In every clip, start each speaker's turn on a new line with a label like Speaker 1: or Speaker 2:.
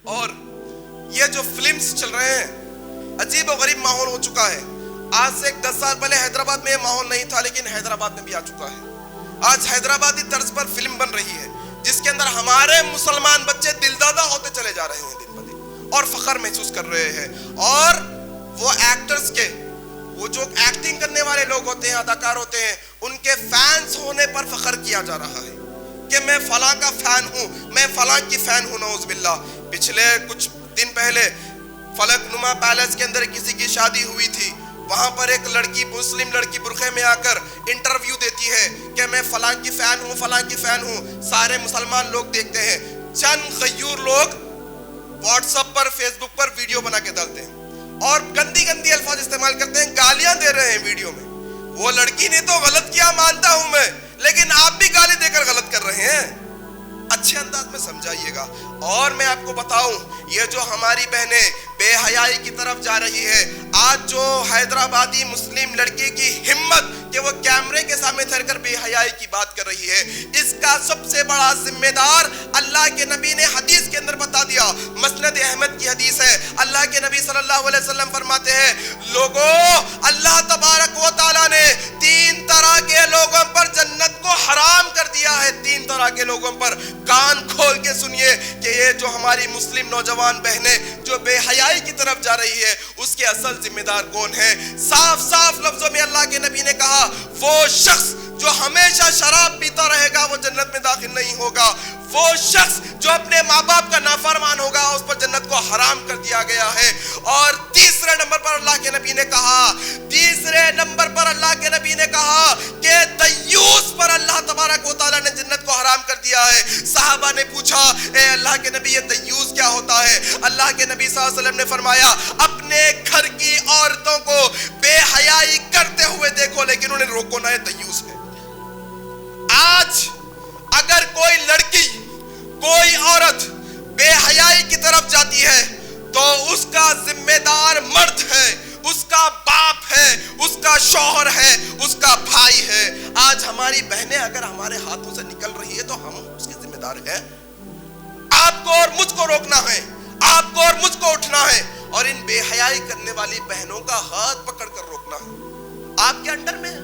Speaker 1: اور یہ جو فلمز چل رہے ہیں عجیب و غریب ماحول ہو چکا ہے. آج سے 10 سال پہلے حیدرآباد میں یہ ماحول نہیں تھا، لیکن حیدرآباد میں بھی آ چکا ہے. آج حیدرآبادی طرز پر فلم بن رہی ہے جس کے اندر ہمارے مسلمان بچے دلدادہ ہوتے چلے جا رہے ہیں دن بہ دن، اور فخر محسوس کر رہے ہیں. اور وہ ایکٹرز کے، وہ جو ایکٹنگ کرنے والے لوگ ہوتے ہیں، اداکار ہوتے ہیں، ان کے فینس ہونے پر فخر کیا جا رہا ہے کہ میں فلاں کا فین ہوں، میں فلاں کی فین ہوں. نعوذ باللہ. پچھلے کچھ دن پہلے فلک نما پیلس کے اندر کسی کی شادی ہوئی تھی. وہاں پر ایک لڑکی، مسلم لڑکی برقعے میں آ کر انٹرویو دیتی ہے کہ میں فلاں کی فین ہوں، فلاں کی فین ہوں. سارے مسلمان لوگ دیکھتے ہیں. چند غیور لوگ واٹس ایپ پر، فیس بک پر ویڈیو بنا کے ڈالتے ہیں اور گندی گندی الفاظ استعمال کرتے ہیں، گالیاں دے رہے ہیں ویڈیو میں. وہ لڑکی نے تو غلط کیا مانتا ہوں میں، لیکن آپ بھی گالی دے کر غلط کر رہے ہیں. اچھے انداز میں سمجھائیے گا. اور میں آپ کو بتاؤں، یہ جو ہماری بہنیں بے حیائی کی طرف جا رہی ہے، آج جو حیدرآبادی مسلم لڑکی کی ہمت کہ وہ کیمرے کے سامنے ٹھہر کر بے حیائی کی بات کر رہی ہے، اس کا سب سے بڑا ذمہ دار اللہ کے نبی نے حدیث کے اندر بتا دیا. مسند احمد کی حدیث ہے. اللہ کے نبی صلی اللہ علیہ وسلم فرماتے ہیں، لوگوں، اللہ تبارک و تعالیٰ نے 3 طرح کے لوگوں پر جنت کو حرام کر دیا ہے. 3 طرح کے لوگوں پر. کان کھول کے سنیے کہ یہ جو ہماری مسلم نوجوان بہنیں جو بے حیائی کی طرف جا رہی ہے، اس کے اصل ذمہ دار کون ہے؟ صاف صاف لفظوں میں اللہ کے نبی نے کہا، وہ شخص جو ہمیشہ شراب پیتا رہے گا وہ جنت میں داخل نہیں ہوگا. وہ شخص جو اپنے ماں باپ کا نافرمان ہوگا اس پر جنت کو حرام کر دیا گیا ہے. اور تیسرے نمبر پر اللہ کے نبی نے کہا، کہ دیوس پر اللہ تبارک و تعالیٰ نے جنت کو حرام کر دیا ہے. صحابہ نے پوچھا، اے اللہ کے نبی یہ دیوس کیا ہوتا ہے؟ اللہ کے نبی صلی اللہ علیہ وسلم نے فرمایا، اپنے گھر کی عورتوں کو بے حیائی کرتے ہوئے دیکھو لیکن انہیں روکو نہ، یہ دیوس ہے. آج اگر کوئی لڑکی، کوئی عورت بے حیائی کی طرف جاتی ہے تو اس کا ذمہ دار مرد ہے، اس کا باپ ہے، اس کا شوہر ہے، اس کا بھائی ہے. آج ہماری بہنیں اگر ہمارے ہاتھوں سے نکل رہی ہے تو ہم اس کے ذمہ دار ہیں. آپ کو اور مجھ کو روکنا ہے، آپ کو اور مجھ کو اٹھنا ہے اور ان بے حیائی کرنے والی بہنوں کا ہاتھ پکڑ کر روکنا ہے. آپ کے انڈر میں ہے،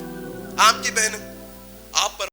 Speaker 1: آپ کی بہن، آپ پر